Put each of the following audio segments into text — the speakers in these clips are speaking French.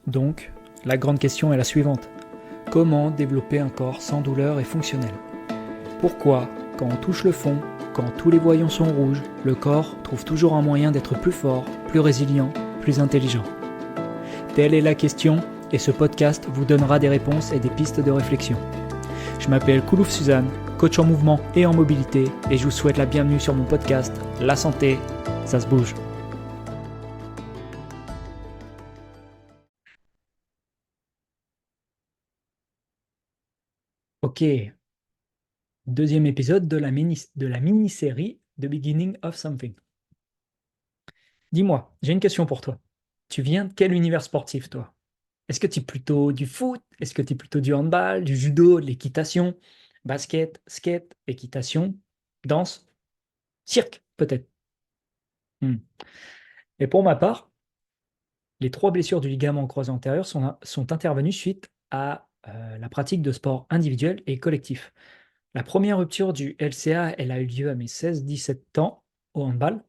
Donc, la grande question est la suivante. Comment développer un corps sans douleur et fonctionnel? Pourquoi, quand on touche le fond, quand tous les voyants sont rouges, le corps trouve toujours un moyen d'être plus fort, plus résilient, plus intelligent? Telle est la question, et ce podcast vous donnera des réponses et des pistes de réflexion. Je m'appelle Koulouf Suzanne, coach en mouvement et en mobilité, et je vous souhaite la bienvenue sur mon podcast La santé, ça se bouge. Ok, deuxième épisode de la mini-série The Beginning of Something. Dis-moi, j'ai une question pour toi. Tu viens de quel univers sportif, toi? Est-ce que tu es plutôt du foot? Est-ce que tu es plutôt du handball, du judo, de l'équitation, basket, skate, équitation, danse, cirque, peut-être? Hmm. Et pour ma part, les trois blessures du ligament croisé antérieur sont intervenues suite à la pratique de sports individuels et collectifs. La première rupture du LCA, elle a eu lieu à mes 16-17 ans au handball.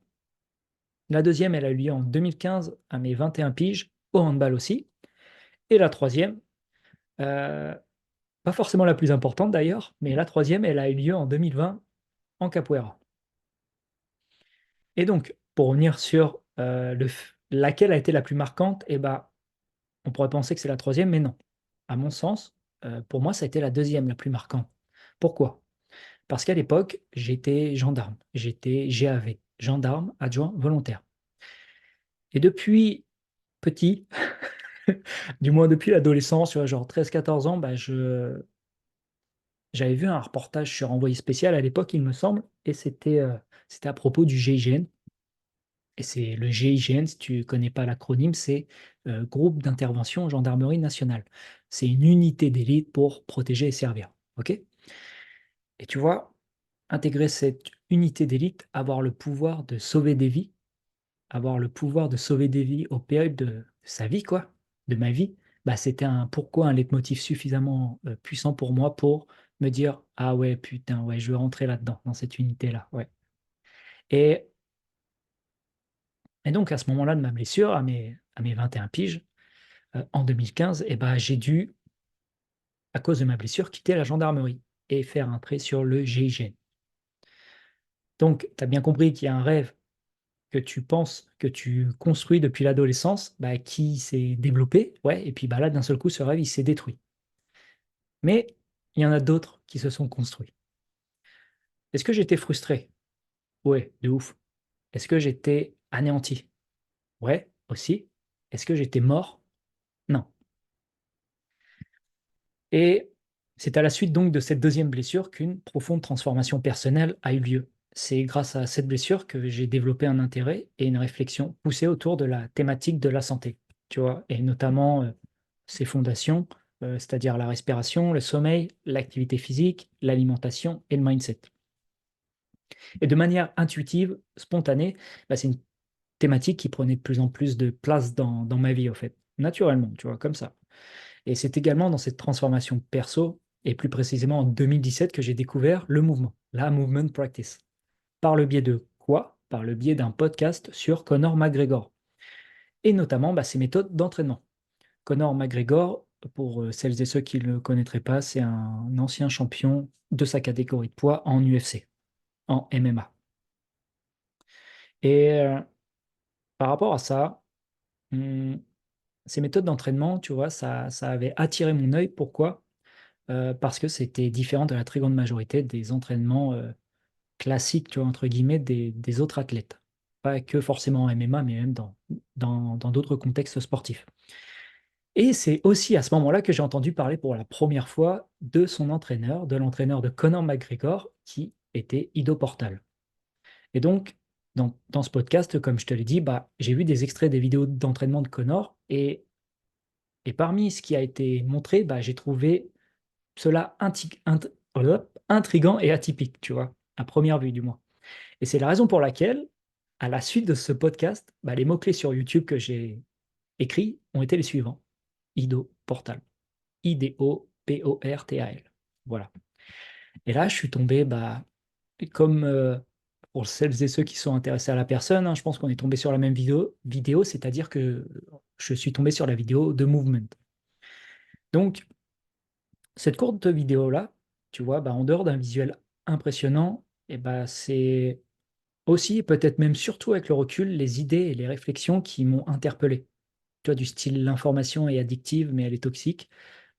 La deuxième, elle a eu lieu en 2015 à mes 21 piges au handball aussi. Et la troisième, euh, pas forcément la plus importante d'ailleurs, mais la troisième, elle a eu lieu en 2020 en capoeira. Et donc, pour revenir sur laquelle a été la plus marquante, eh ben, on pourrait penser que c'est la troisième, mais non. À mon sens, pour moi, ça a été la deuxième la plus marquante. Pourquoi? Parce qu'à l'époque, j'étais gendarme, j'étais GAV, gendarme adjoint volontaire. Et depuis petit, du moins depuis l'adolescence, tu vois, genre 13-14 ans, bah, j'avais vu un reportage sur Envoyé spécial à l'époque, il me semble, et c'était à propos du GIGN. Et c'est le GIGN, si tu ne connais pas l'acronyme, c'est Groupe d'intervention gendarmerie nationale. C'est une unité d'élite pour protéger et servir. OK? Et tu vois, intégrer cette unité d'élite, avoir le pouvoir de sauver des vies, avoir le pouvoir de sauver des vies au péril de sa vie, quoi, de ma vie, bah, c'était un leitmotiv suffisamment puissant pour moi pour me dire, ah ouais, putain, ouais, je veux rentrer là-dedans, dans cette unité-là, ouais. Et, et donc, à ce moment-là de ma blessure, à mes 21 piges, en 2015, eh ben, j'ai dû, à cause de ma blessure, quitter la gendarmerie et faire un trait sur le GIGN. Donc, tu as bien compris qu'il y a un rêve que tu penses, que tu construis depuis l'adolescence, bah, qui s'est développé, ouais, et puis bah, là, d'un seul coup, ce rêve, il s'est détruit. Mais il y en a d'autres qui se sont construits. Est-ce que j'étais frustré? Ouais, de ouf. Est-ce que j'étais anéanti? Ouais, aussi. Est-ce que j'étais mort? Non. Et c'est à la suite donc de cette deuxième blessure qu'une profonde transformation personnelle a eu lieu. C'est grâce à cette blessure que j'ai développé un intérêt et une réflexion poussée autour de la thématique de la santé, tu vois, et notamment ses fondations, c'est-à-dire la respiration, le sommeil, l'activité physique, l'alimentation et le mindset. Et de manière intuitive, spontanée, bah, c'est une thématique qui prenait de plus en plus de place dans ma vie, au fait, naturellement, tu vois, comme ça. Et c'est également dans cette transformation perso, et plus précisément en 2017, que j'ai découvert le mouvement, la movement practice. Par le biais de quoi? Par le biais d'un podcast sur Conor McGregor, et notamment bah, ses méthodes d'entraînement. Conor McGregor, pour celles et ceux qui ne le connaîtraient pas, c'est un ancien champion de sa catégorie de poids en UFC, en MMA. Et par rapport à ça, ces méthodes d'entraînement, tu vois, ça avait attiré mon œil. Pourquoi? Parce que c'était différent de la très grande majorité des entraînements, classiques, tu vois, entre guillemets, des autres athlètes. Pas que forcément en MMA, mais même dans d'autres contextes sportifs. Et c'est aussi à ce moment-là que j'ai entendu parler pour la première fois de son entraîneur, de l'entraîneur de Conor McGregor, qui était Ido Portal. Et donc, dans ce podcast, comme je te l'ai dit, bah, j'ai vu des extraits des vidéos d'entraînement de Conor, et parmi ce qui a été montré, bah, j'ai trouvé cela intriguant et atypique, tu vois, à première vue du moins. Et c'est la raison pour laquelle, à la suite de ce podcast, bah, les mots-clés sur YouTube que j'ai écrits ont été les suivants. Ido Portal. Ido Portal. Voilà. Et là, je suis tombé, bah, comme pour celles et ceux qui sont intéressés à la personne, hein, je pense qu'on est tombé sur la même vidéo, c'est-à-dire que je suis tombé sur la vidéo de Movement. Donc, cette courte vidéo-là, tu vois, bah, en dehors d'un visuel impressionnant, et bah, c'est aussi, et peut-être même surtout avec le recul, les idées et les réflexions qui m'ont interpellé. Tu vois, du style l'information est addictive, mais elle est toxique.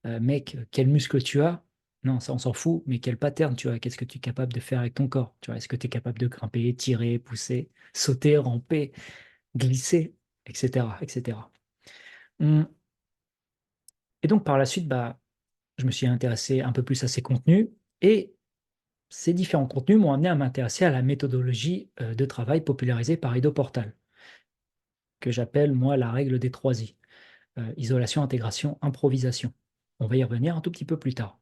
Mec, quel muscle tu as? Non, ça on s'en fout, mais quel pattern tu as? Qu'est-ce que tu es capable de faire avec ton corps? Tu vois, est-ce que tu es capable de grimper, tirer, pousser, sauter, ramper, glisser, etc., etc. Hum, Et donc par la suite, bah, je me suis intéressé un peu plus à ces contenus et ces différents contenus m'ont amené à m'intéresser à la méthodologie de travail popularisée par Ido Portal, que j'appelle moi la règle des 3 I. Isolation, intégration, improvisation. On va y revenir un tout petit peu plus tard.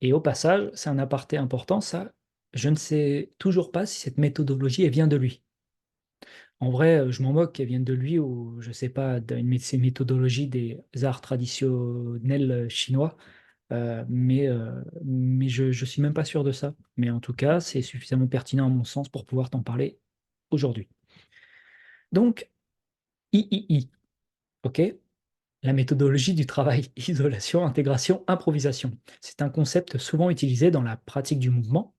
Et au passage, c'est un aparté important, ça, je ne sais toujours pas si cette méthodologie, elle vient de lui. En vrai, je m'en moque qu'elle vienne de lui ou, je ne sais pas, ces méthodologies des arts traditionnels chinois, mais je ne suis même pas sûr de ça. Mais en tout cas, c'est suffisamment pertinent à mon sens pour pouvoir t'en parler aujourd'hui. Donc, III, ok? La méthodologie du travail, isolation, intégration, improvisation. C'est un concept souvent utilisé dans la pratique du mouvement,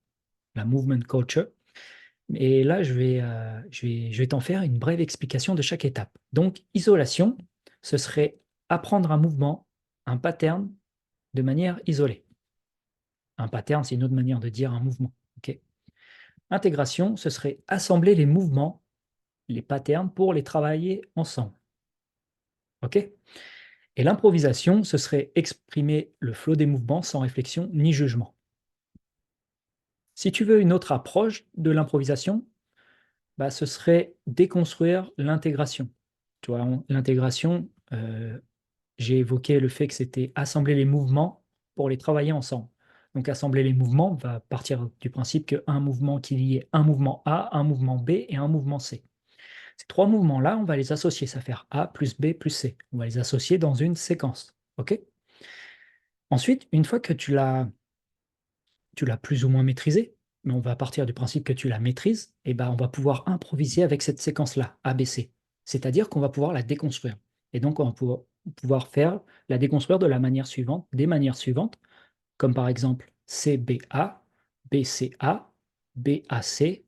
la movement culture. Et là, je vais t'en faire une brève explication de chaque étape. Donc, isolation, ce serait apprendre un mouvement, un pattern de manière isolée. Un pattern, c'est une autre manière de dire un mouvement. Ok. Intégration, ce serait assembler les mouvements, les patterns pour les travailler ensemble. Ok. Et l'improvisation, ce serait exprimer le flot des mouvements sans réflexion ni jugement. Si tu veux une autre approche de l'improvisation, bah, ce serait déconstruire l'intégration. Tu vois, l'intégration, j'ai évoqué le fait que c'était assembler les mouvements pour les travailler ensemble. Donc assembler les mouvements va partir du principe qu'un mouvement qu'il y ait un mouvement A, un mouvement B et un mouvement C. Ces trois mouvements-là, on va les associer, ça va faire A plus B plus C. On va les associer dans une séquence. OK? Ensuite, une fois que tu l'as plus ou moins maîtrisé, mais on va partir du principe que tu la maîtrises, et ben on va pouvoir improviser avec cette séquence-là, ABC. C'est-à-dire qu'on va pouvoir la déconstruire. Et donc, on va pouvoir faire la déconstruire de la manière suivante, des manières suivantes, comme par exemple CBA, BCA, BAC,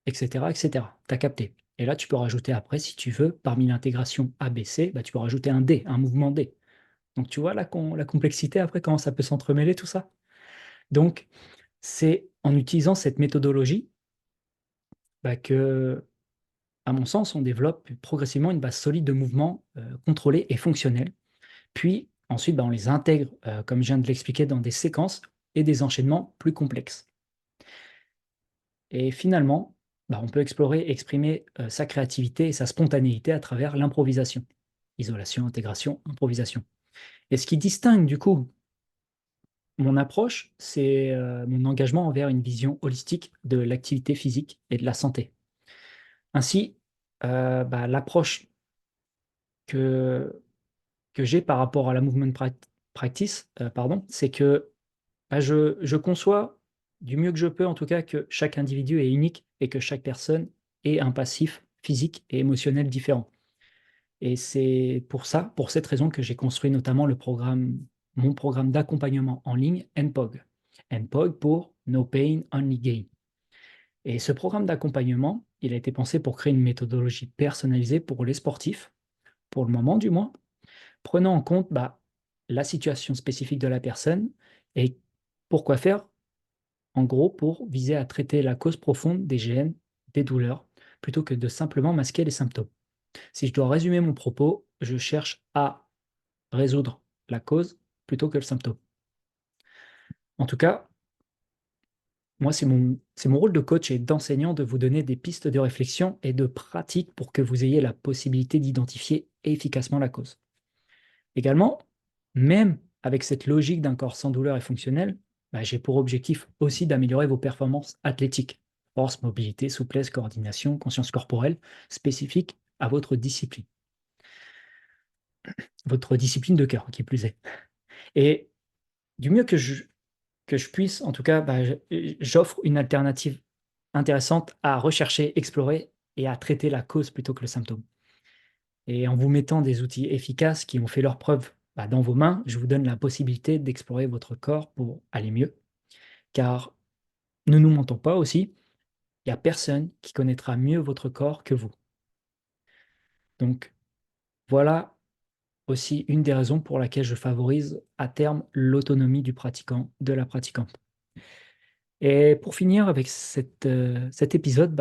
etc., etc. Tu as capté. Et là, tu peux rajouter après, si tu veux, parmi l'intégration ABC, bah, tu peux rajouter un D, un mouvement D. Donc, tu vois la complexité après, comment ça peut s'entremêler tout ça? Donc, c'est en utilisant cette méthodologie bah, que, à mon sens, on développe progressivement une base solide de mouvements contrôlés et fonctionnels. Puis ensuite, bah, on les intègre, comme je viens de l'expliquer, dans des séquences et des enchaînements plus complexes. Et finalement, bah, on peut explorer et exprimer sa créativité et sa spontanéité à travers l'improvisation. Isolation, intégration, improvisation. Et ce qui distingue du coup mon approche, c'est mon engagement envers une vision holistique de l'activité physique et de la santé. Ainsi, bah, l'approche que que j'ai par rapport à la movement practice, pardon, c'est que, bah, je conçois du mieux que je peux, en tout cas, que chaque individu est unique et que chaque personne est un passif physique et émotionnel différent. Et c'est pour ça, pour cette raison que j'ai construit notamment mon programme d'accompagnement en ligne NPOG. NPOG pour No Pain, Only Gain. Et ce programme d'accompagnement, il a été pensé pour créer une méthodologie personnalisée pour les sportifs, pour le moment du moins, prenant en compte bah, la situation spécifique de la personne et pourquoi faire, en gros, pour viser à traiter la cause profonde des gènes, des douleurs, plutôt que de simplement masquer les symptômes. Si je dois résumer mon propos, je cherche à résoudre la cause plutôt que le symptôme. En tout cas, moi, c'est mon rôle de coach et d'enseignant de vous donner des pistes de réflexion et de pratique pour que vous ayez la possibilité d'identifier efficacement la cause. Également, même avec cette logique d'un corps sans douleur et fonctionnel, bah, j'ai pour objectif aussi d'améliorer vos performances athlétiques. Force, mobilité, souplesse, coordination, conscience corporelle, spécifiques à votre discipline de cœur, qui plus est. Et du mieux que je puisse, en tout cas, bah, j'offre une alternative intéressante à rechercher, explorer et à traiter la cause plutôt que le symptôme. Et en vous mettant des outils efficaces qui ont fait leur preuve dans vos mains, je vous donne la possibilité d'explorer votre corps pour aller mieux. Car ne nous mentons pas aussi, il n'y a personne qui connaîtra mieux votre corps que vous. Donc voilà aussi une des raisons pour laquelle je favorise à terme l'autonomie du pratiquant, de la pratiquante. Et pour finir avec cet épisode,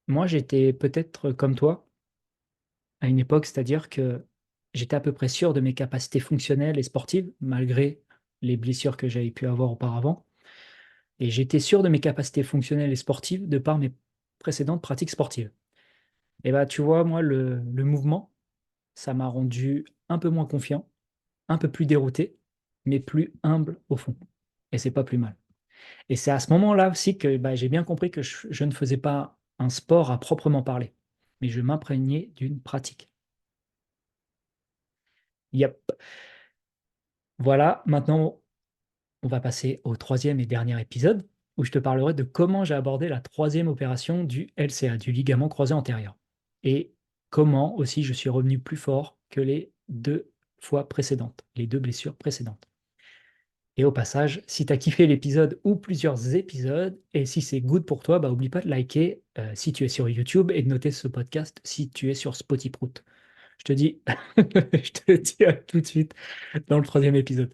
moi j'étais peut-être comme toi à une époque, c'est-à-dire que j'étais à peu près sûr de mes capacités fonctionnelles et sportives, malgré les blessures que j'avais pu avoir auparavant. Et j'étais sûr de mes capacités fonctionnelles et sportives de par mes précédentes pratiques sportives. Et tu vois, moi, le mouvement, ça m'a rendu un peu moins confiant, un peu plus dérouté, mais plus humble au fond. Et c'est pas plus mal. Et c'est à ce moment-là aussi que j'ai bien compris que je ne faisais pas un sport à proprement parler, mais je m'imprégnais d'une pratique. Yep. Voilà, maintenant on va passer au troisième et dernier épisode où je te parlerai de comment j'ai abordé la troisième opération du LCA, du ligament croisé antérieur. Et comment aussi je suis revenu plus fort que les deux fois précédentes, les deux blessures précédentes. Et au passage, si tu as kiffé l'épisode ou plusieurs épisodes, et si c'est good pour toi, oublie pas de liker si tu es sur YouTube et de noter ce podcast si tu es sur Spotify. Je te dis, je te dis à tout de suite dans le troisième épisode.